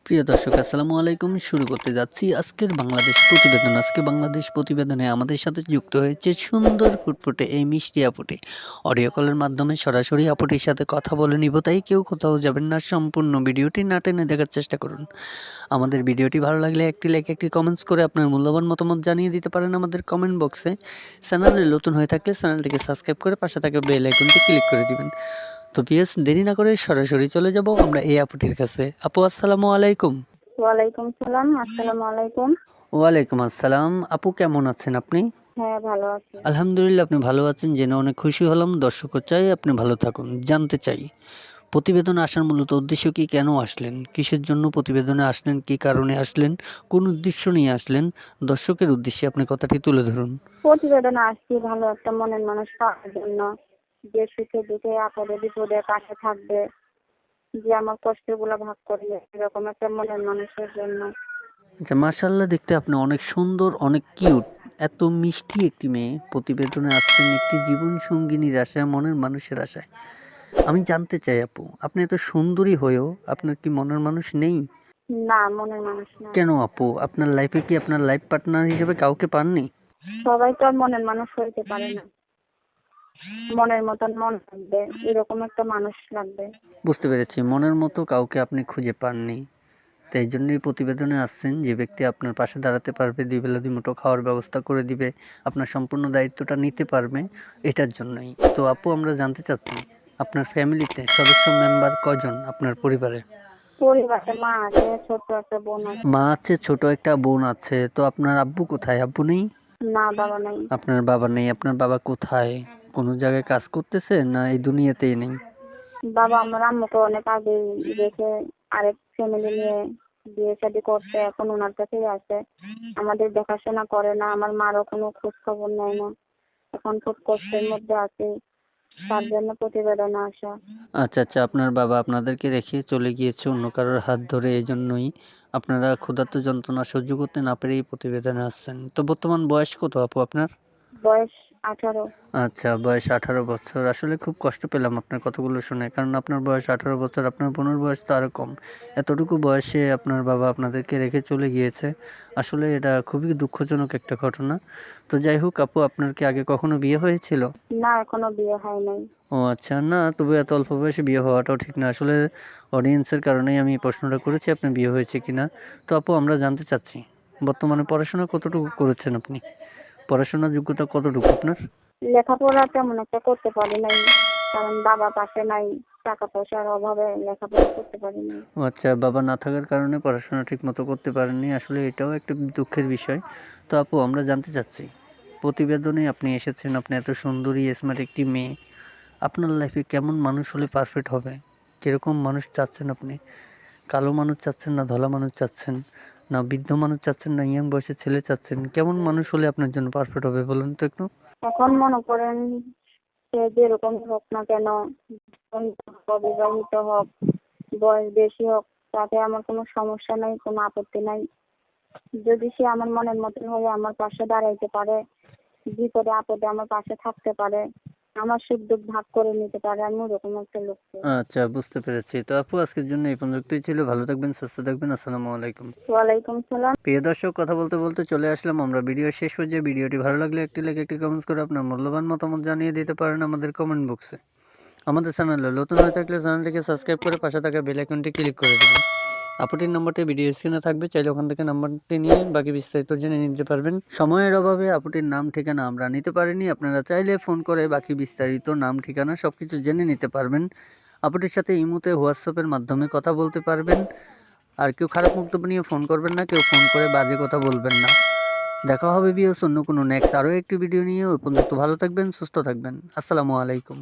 প্রিয় দর্শক আসসালামু আলাইকুম। শুরু করতে যাচ্ছি আজকের বাংলাদেশ প্রতিবেদন। আজকে বাংলাদেশ প্রতিবেদনে আমাদের সাথে যুক্ত হয়েছে সুন্দর ফুটফুটে এই মিষ্টি আপুটি। অডিও কলের মাধ্যমে সরাসরি আপুটির সাথে কথা বলে নিব, তাই কেউ কোথাও যাবেন না। সম্পূর্ণ ভিডিওটি না টেনে দেখার চেষ্টা করুন। আমাদের ভিডিওটি ভালো লাগলে একটি লাইক, একটি কমেন্টস করে আপনার মূল্যবান মতামত জানিয়ে দিতে পারেন আমাদের কমেন্ট বক্সে। চ্যানেলে নতুন হয়ে থাকলে চ্যানেলটিকে সাবস্ক্রাইব করে পাশে থাকা বেল আইকনটি ক্লিক করে দিবেন। তো পিএস দেরি না করে সরাসরি চলে যাব আমরা এই আপুটির কাছে। আপু আসসালামু আলাইকুম। ওয়ালাইকুম সালাম। আসসালামু আলাইকুম। ওয়ালাইকুম আসসালাম। আপু কেমন আছেন আপনি? হ্যাঁ, ভালো আছি। আলহামদুলিল্লাহ আপনি ভালো আছেন জেনে অনেক খুশি হলাম। দর্শকও চাই আপনি ভালো থাকুন। জানতে চাই প্রতিবেদনে আসার মূলত উদ্দেশ্য কি? কেন আসলেন? কিসের জন্য প্রতিবেদনে আসলেন? কি কারণে আসলেন? কোন উদ্দেশ্য নিয়ে আসলেন? দর্শকের উদ্দেশ্যে আপনি কথাটি তুলে ধরুন। প্রতিবেদনে আসছি ভালো একটা মনের মানুষ পাওয়ার জন্য, যে সুখে দুঃখে আপদে বিপদে পাশে থাকবে, যে আমার কষ্টগুলো ভাগ করবে, এরকম একটা মনের মানুষের জন্য। আচ্ছা, মাশাআল্লাহ, দেখতে আপনি অনেক সুন্দর, অনেক কিউট। এত মিষ্টি একটি মেয়ে প্রতিবেদনে আসছেন একটি জীবন সঙ্গিনীর আশায়, মনের মানুষের আশায়। আমি জানতে চাই আপু, আপনি এত সুন্দরী হয়েও আপনার কি মনের মানুষ নেই? না, মনের মানুষ না। কেন আপু? আপনার লাইফে কি আপনার লাইফ পার্টনার হিসেবে কাউকে পাননি? সবাই তো আর মনের মানুষ হইতে পারে না। মনের মতন মন লাগবে, এরকম একটা মানুষ লাগবে। বুঝতে পেরেছি, মনের মতো কাউকে আপনি খুঁজে পাননি। তাই জন্যই প্রতিবেদনে আসছেন যে ব্যক্তি আপনার পাশে দাঁড়াতে পারবে, দুই বেলা দুই মুঠো খাওয়ার ব্যবস্থা করে দিবে, আপনার সম্পূর্ণ দায়িত্বটা নিতে পারবে, এটার জন্যই। তো আপু আমরা জানতে চাচ্ছি আপনার ফ্যামিলিতে সদস্য মেম্বার কজন আপনার পরিবারে? পরিবারে মা আছে, ছোট একটা বোন আছে। মা আছে, ছোট একটা বোন আছে। তো আপনার আব্বু কোথায়? আব্বু নেই? না, বাবা নাই। আপনার বাবা নেই। আপনার বাবা কোথায়? কোনো জায়গায় কাজ করতেছে না এই দুনিয়াতেই নেই? বাবা আমার আম্মুকে অনেক আগে রেখে আরেক ফ্যামিলি নিয়ে বিয়ে শাদী করছে, এখন ওনার কাছেই আছে। আমাদের দেখাশোনা করে না, আমার মারও কোনো খোঁজ খবর নেয় না। এখন খুব কষ্টের মধ্যে আছে, তার জন্য প্রতিবেদনে আসা। আচ্ছা, আচ্ছা, আপনার বাবা আপনাদেরকে রেখে চলে গিয়েছে অন্য কারোর হাত ধরে, এজন্যই আপনারা ক্ষুধার্ত যন্ত্রণা সহ্য করতে না পেরে এই প্রতিবেদনে আসছেন। তো বর্তমান বয়স কত আপু আপনার? বয়স 18। আচ্ছা, বয়স 18 বছর। আসলে খুব কষ্ট পেলাম আপনার কথাগুলো শুনে। কারণ আপনার বয়স 18 বছর, আপনার বোনের বয়স তো আরও কম। এতটুকু বয়সে আপনার বাবা আপনাদেরকে রেখে চলে গিয়েছে। আসলে এটা খুবই দুঃখজনক একটা ঘটনা। তো যাই হোক আপু, আপনার কি আগে কখনো বিয়ে হয়েছিল? না, এখনো বিয়ে হয় নাই। ও আচ্ছা, না তবু এত অল্প বয়সে বিয়ে হওয়াটাও ঠিক না। আসলে অডিয়েন্সের কারণেই আমি প্রশ্নটা করেছি আপনার বিয়ে হয়েছে কিনা। তো আপু আমরা জানতে চাচ্ছি বর্তমানে পড়াশোনা কতটুকু করেছেন আপনি? পড়াশোনার যোগ্যতা কতটুকু আপনার? লেখাপড়া তেমন একটা করতে পারি নাই, কারণ বাবা পাশে নাই। টাকা পয়সার অভাবে লেখাপড়া করতে পারি নাই। ও আচ্ছা, বাবা না থাকার কারণে পড়াশোনা ঠিকমতো করতে পারেননি। আসলে এটাও একটা দুঃখের বিষয়। তো আপু আমরা জানতে চাচ্ছি, প্রতিবেদনে আপনি এসেছেন, আপনি এত সুন্দরী স্মার্ট একটি মেয়ে। আপনার লাইফে কেমন মানুষ হলে পারফেক্ট হবে? কীরকম মানুষ চাচ্ছেন আপনি? কালো মানুষ চাচ্ছেন, না ধলা মানুষ চাচ্ছেন, না বৃদ্ধ মানুষ চাচ্ছেন, না ইয়াং বয়সের ছেলে চাচ্ছেন? কেমন মানুষ হলে আপনার জন্য পারফেক্ট হবে বলুন তো একটু? এখন মনে করেন, সে যেরকমই হোক না কেন, অবিবাহিত হোক, বয়স বেশি হোক, তাতে আমার কোনো সমস্যা নাই, কোনো আপত্তি নাই। যদি সে আমার মনের মতন হয়ে আমার পাশে দাঁড়াইতে পারে, বিপদে আপদে আমার পাশে থাকতে পারে, আমার সুখ দুঃখ ভাগ করে নিতে পারে, আমি ওরকম একটা লোক চাই। আচ্ছা, বুঝতে পেরেছি। তো আপু আজকের জন্য এই পর্যন্তই ছিল। ভালো থাকবেন, সুস্থ থাকবেন। আসসালামু আলাইকুম। ওয়ালাইকুম সালাম। প্রিয় দর্শক, কথা বলতে বলতে চলে আসলাম আমরা ভিডিওর শেষ পর্যায়ে। ভিডিওটি ভালো লাগলে একটি লাইক, একটি কমেন্টস করে আপনার মূল্যবান মতামত জানিয়ে দিতে পারেন আমাদের কমেন্ট বক্সে। আমাদের চ্যানেলে নতুন হয়ে থাকলে চ্যানেলটিকে সাবস্ক্রাইব করে পাশে থাকা বেল আইকনটি ক্লিক করে দেবেন। আপুটির নম্বরটি ভিডিও স্ক্রিনে থাকবে, চাইলে ওখান থেকে নাম্বারটি নিয়ে বাকি বিস্তারিত জেনে নিতে পারবেন। সময়ের অভাবে আপুটির নাম ঠিকানা আমরা নিতে পারিনি, আপনারা চাইলে ফোন করে বাকি বিস্তারিত নাম ঠিকানা সব কিছু জেনে নিতে পারবেন। আপুটির সাথে ইমোতে, হোয়াটসঅ্যাপের মাধ্যমে কথা বলতে পারবেন। আর কেউ খারাপ বক্তব্য নিয়ে ফোন করবেন না, কেউ ফোন করে বাজে কথা বলবেন না। দেখা হবে ভিউয়ার্স অন্য কোনো নেক্সট আরও একটি ভিডিও নিয়ে। ওই পর্যন্ত ভালো থাকবেন, সুস্থ থাকবেন। আসসালামু আলাইকুম।